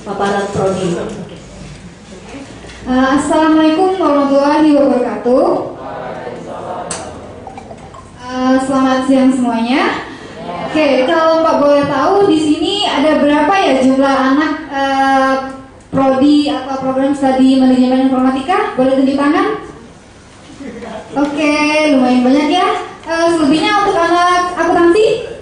paparan prodi. Assalamualaikum warahmatullahi wabarakatuh. Selamat siang semuanya. Oke, kalau Mbak boleh tahu di sini ada berapa ya jumlah anak prodi atau program studi manajemen informatika? Boleh tunjuk tangan? Oke, lumayan banyak ya. Selebihnya untuk anak akuntansi?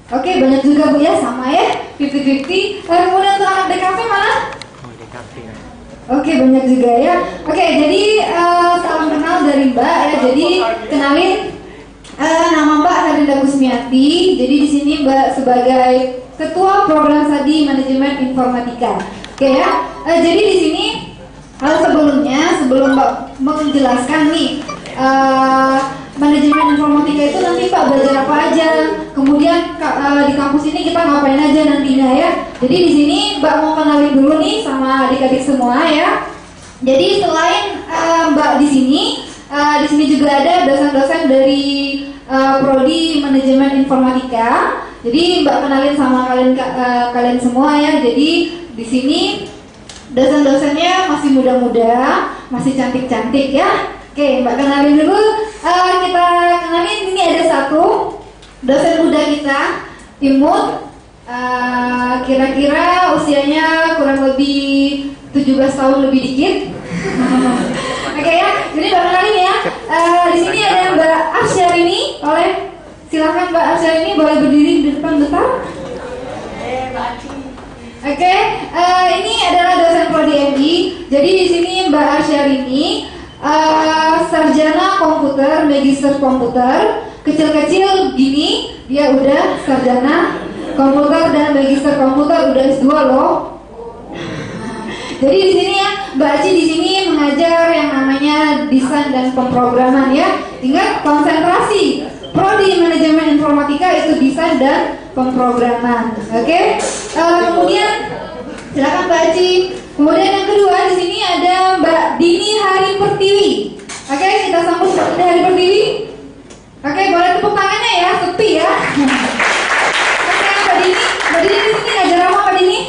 Oke, banyak juga Bu ya, sama ya, 50-50. Kemudian untuk anak DKV mana? Oke, banyak juga ya. Oke, jadi salam kenal dari Mbak ya. Jadi kenalin, nama Mbak Harinda Gusmiati. Jadi di sini Mbak sebagai Ketua Program Studi Manajemen Informatika. Oke ya. Jadi di sini sebelum Mbak menjelaskan nih manajemen informatika itu nanti Mbak belajar apa aja. Kemudian di kampus ini kita ngapain aja nantinya ya. Jadi di sini Mbak mau kenalin dulu nih sama adik-adik semua ya. Jadi selain Mbak di sini juga ada dosen-dosen dari prodi manajemen informatika. Jadi Mbak kenalin sama kalian semua ya. Jadi di sini dosen-dosennya masih muda-muda, masih cantik-cantik ya. Oke, Mbak kenalin dulu. Kita kenalin, ini ada satu dosen muda kita, Imut. Kira-kira usianya kurang lebih 17 tahun lebih dikit. Oke ya, jadi Mbak kenalin ya. Di sini ada Mbak Arsyari. Silakan Mbak Arsyari boleh berdiri di depan bentar. Oke, ini adalah dosen prodi MI. Jadi di sini Mbak Arsyari sarjana komputer, magister komputer. Kecil-kecil gini dia udah sarjana komputer dan magister komputer, udah S2 loh. Jadi di sini ya, Mbak Aci di sini mengajar yang namanya desain dan pemrograman ya. Ingat, konsentrasi prodi manajemen informatika itu desain dan pemrograman. Oke. Kemudian silakan Mbak Aci. Kemudian yang kedua di sini ada Mbak Dini Hari Pertiwi. Oke, kita sambut Mbak Dini Hari Pertiwi. Oke, boleh tepuk tangannya ya, sepi ya. Oke, Mbak Dini di sini ngajar apa Mbak Dini?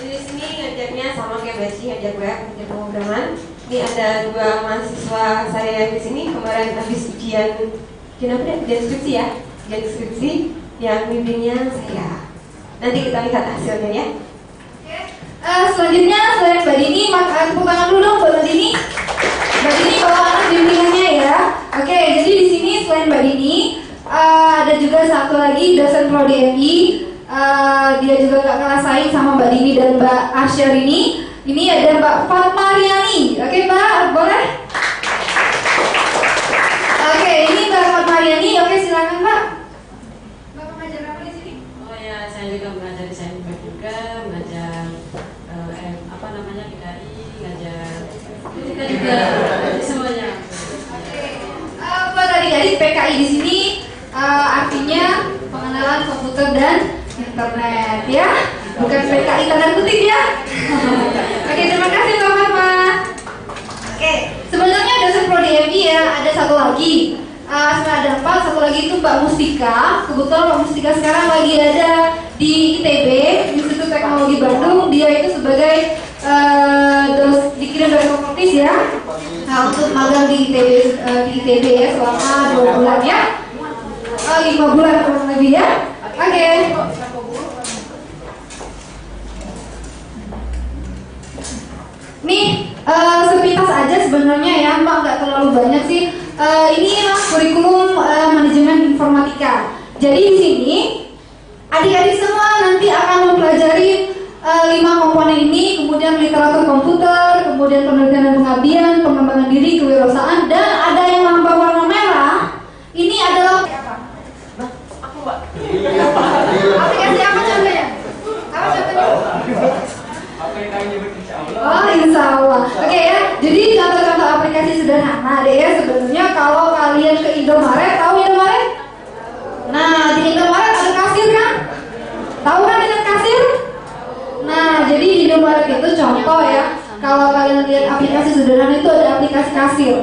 Di sini ngajarnya sama kayak Mbak Ci, ngajar web, ngajar pemrograman. Ini ada dua mahasiswa saya di sini kemarin habis ujian skripsi ya, ujian skripsi yang bimbingnya saya. Nanti kita lihat hasilnya ya. Selanjutnya selain Mbak Dini, tepuk tangan dulu dong buat Mbak Dini. Mbak Dini bawa anak bimbingannya ya. Oke, jadi di sini selain Mbak Dini ada juga satu lagi dosen prodi MI. Dia juga gak kalah saing sama Mbak Dini dan Mbak Arsyari. Ini ada Mbak Fatma Riani. Oke Mbak, boleh? Oke, ini Mbak Fatma Riani. Oke, silakan Mbak. Mbak mengajar apa di sini? Oh ya, saya juga mengajar desain web juga, mengajar PKI, ngajar kita juga semuanya. Buat adik-adik, PKI di sini artinya pengenalan komputer dan internet ya, bukan PKI tanda kutip ya. Oke, terima kasih Mbak Fatma. Oke, sebenarnya dosen prodi MI ya, ada satu lagi. Setelah ada 4, satu lagi itu Mbak Mustika. Kebetulan Mbak Mustika sekarang lagi ada di ITB, Institut Teknologi Bandung. Dia itu sebagai dikirim dari Kopertis ya, untuk magang di ITB ya selama 2 bulan ya, 5 bulan kurang lebih ya. Oke. Nih sepintas aja sebenarnya ya, Mbak, nggak terlalu banyak sih. Ini kurikulum manajemen informatika. Jadi di sini adik-adik semua nanti akan mempelajari 5 komponen ini, kemudian literatur komputer, kemudian penelitian dan pengabdian, pengembangan diri, kewirausahaan, dan ada yang lambang warna merah. Ini adalah apa? Aku Mbak. Aplikasi apa contohnya? Apa contohnya? Oh, insya Allah. Oke ya. Jadi contoh-contoh aplikasi sederhana deh ya. Sebenarnya kalau kalian ke Indomaret, tahu Indomaret? Nah, di Indomaret ada kasir kan? Tahu kan dengan kasir? Nah, jadi di Indomaret itu contoh ya. Kalau kalian lihat aplikasi sederhana itu ada aplikasi kasir.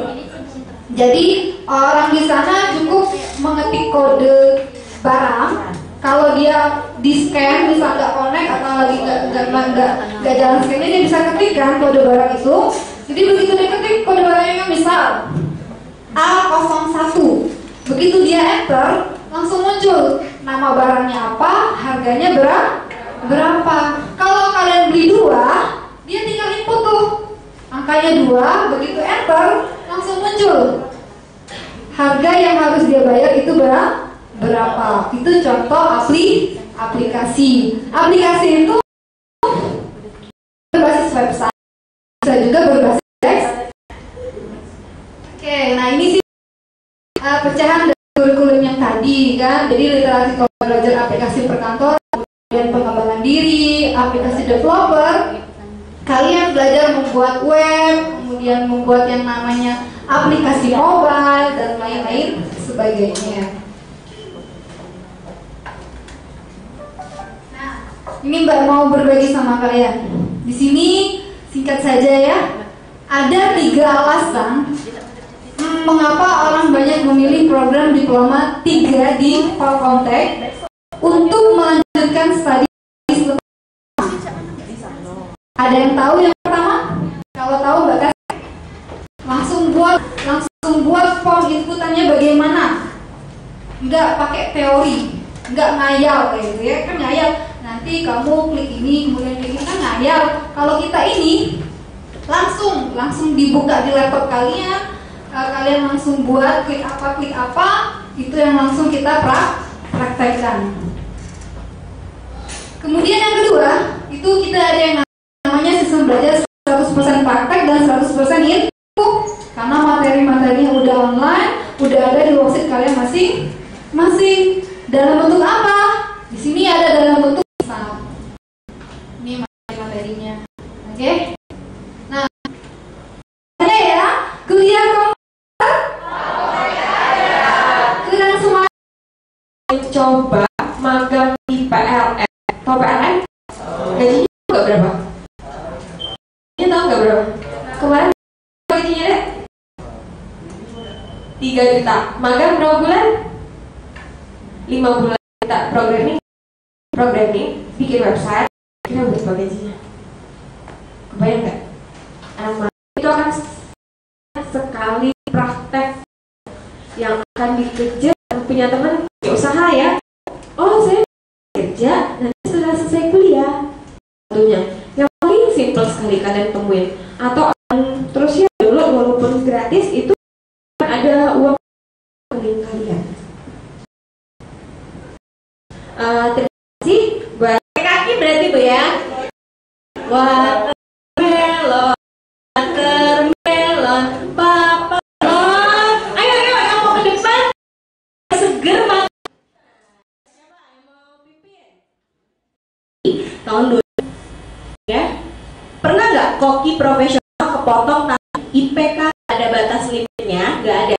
Jadi orang di sana cukup mengetik kode barang. Kalau dia di scan bisa nggak connect, hack atau lagi nggak jalan scan, dia bisa ketik kan kode barang itu. Jadi begitu dia ketik kode barangnya, misal A01, begitu dia enter langsung muncul nama barangnya apa, harganya berapa. Kalau kalian beli 2, dia tinggal input tuh angkanya 2, begitu enter langsung muncul harga yang harus dia bayar itu berapa. Itu contoh aplikasi. Aplikasi itu berbasis website, bisa juga berbasis teks. Oke, nah ini sih pecahan dari kurikulum yang tadi kan. Jadi literasi kalau belajar aplikasi perkantoran, kemudian pengembangan diri, aplikasi developer, kalian belajar membuat web, kemudian membuat yang namanya aplikasi mobile dan lain-lain sebagainya. Nah, ini Mbak mau berbagi sama kalian. Di sini singkat saja ya. Ada 3 alasan mengapa orang banyak memilih program diploma 3 di Polkomtek untuk melanjutkan studi. Ada yang tahu yang pertama? Kalau tahu Mbak kasih. Langsung buat form inputannya bagaimana? Enggak pakai teori, enggak ngayal kayak gitu ya. Kan ngayal, nanti kamu klik ini, kemudian klik ini, kan ngayal. Kalau kita ini langsung dibuka di laptop kalian, kalian langsung buat klik apa, itu yang langsung kita praktekkan. Kemudian yang kedua, itu kita ada yang namanya sistem belajar 100% praktek dan 100% info. Karena materi-materinya udah online, udah ada di website kalian masing-masing. Dalam bentuk apa? Di sini ada dalam bentuk misal. Ini materi-materinya. Oke? Nah, ada ya, kuliah komputer. Kalian semua coba magang di PLN. Tahu PLN? Gajinya nggak berapa? Ini tahu nggak berapa? Kemarin gajinya deh 3 juta. Magang berapa bulan? 5 bulan. Kita programming, bikin website. Kita berapa gajinya? Kebayang nggak? Anak itu akan sekali praktek yang akan dikejar. Punya teman usaha ya. Oh, saya kerja nanti setelah selesai kuliah. Tentunya yang paling simple sekali kalian temuin, atau terus ya dulu walaupun gratis itu ada uang rekening kalian. Terima kasih buat kaki berarti Bu ya. Watermelon, papalon. Ayo yang mau ke depan. Seger banget. Tahun 2000 ya. Pernah nggak koki profesional kepotong tapi IPK ada batas limitnya? Nggak ada.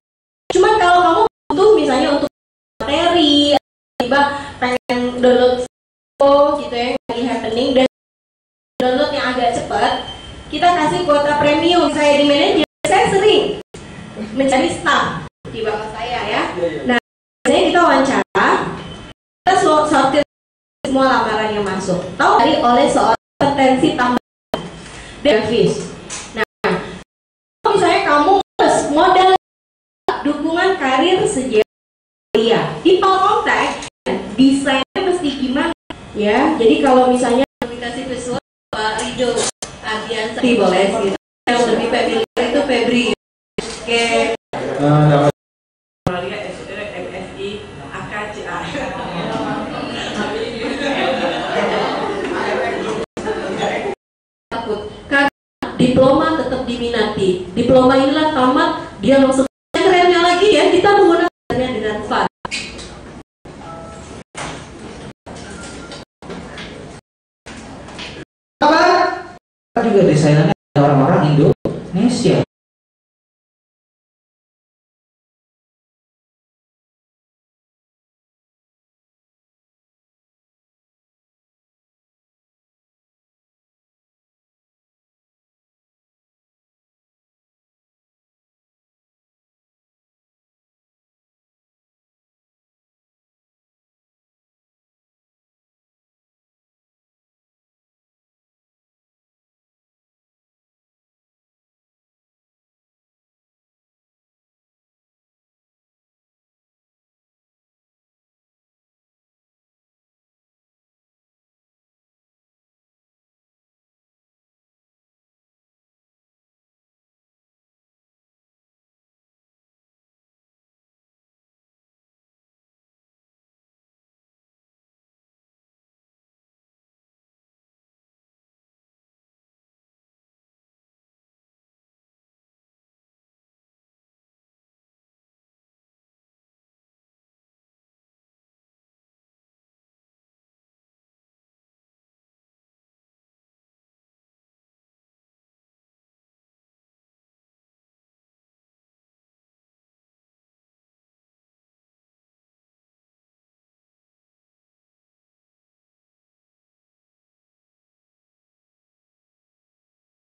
Cuman kalau kamu butuh misalnya untuk materi, tiba pengen download gitu ya, lagi happening dan download yang agak cepat, kita kasih kuota premium. Saya di manajer, saya sering mencari staff di belakang saya ya. Nah, biasanya kita wawancara, kita sortir semua lamaran yang masuk. Tahu dari oleh seorang kompetensi tambahan Davis. Nah, misalnya kamu modal dukungan karir sejarah di Polkomtek, desainnya mesti gimana ya? Jadi kalau misalnya komunikasi visual Pak Rido Ardian boleh gitu. Yang lebih familiar itu Febri. Oke. MSI AKCA. Takut karena diploma tetap diminati. Diploma inilah tamat, dia langsung kerennya lagi ya, kita menggunakannya dengan fun. Apa? Juga desainannya